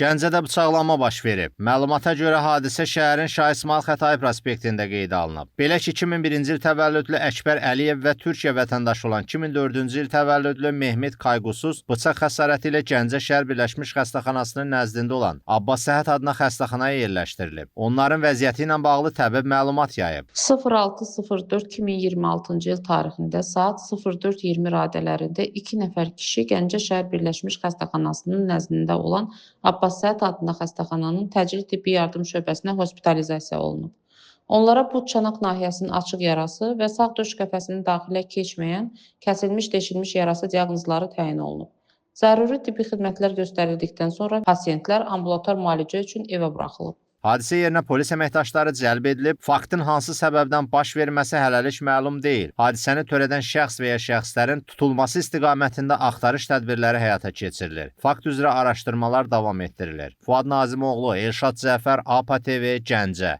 Gəncədə bıçaqlanma baş verib. Məlumata görə hadisə şəhərin Şah İsmayıl Xətai prospektində qeydə alınıb. Belə ki, 2001-ci il təvəllüdlü Əkbər Əliyev və Türkiyə vətəndaşı olan 2004-cü il təvəllüdlü Mehmet Qayğusuz bıçaq xəsarəti ilə Gəncə şəhər Birləşmiş Xəstəxanasının nəzdində olan Abbas Səhət adına xəstəxanaya yerləşdirilib. Onların vəziyyəti ilə bağlı təbib məlumat yayıb. 06.04.2026-cı il tarixində saat 04:20 radələrində 2 nəfər kişi Gəncə şəhər Birləşmiş Xəstəxanasının nəzdində olan Abbas Səhət adında xəstəxananın təcili tibbi yardım şöbəsinə hospitalizasiya olunub. Onlara but çanaq nahiyəsinin açıq yarası və sağ döş qəfəsinin daxilə keçməyən kəsilmiş deşilmiş yarası diaqnozları təyin olunub. Zəruri tibbi xidmətlər göstərildikdən sonra pasiyentlər ambulator müalicə üçün evə buraxılıb. Hadisə yerinə polis əməkdaşları cəlb edilib, faktın hansı səbəbdən baş verməsi hələlik məlum deyil. Hadisəni törədən şəxs və ya şəxslərin tutulması istiqamətində axtarış tədbirləri həyata keçirilir. Fakt üzrə araşdırmalar davam etdirilir. Fuad Nazimoğlu, Elşad Cəfər, APA TV, Gəncə.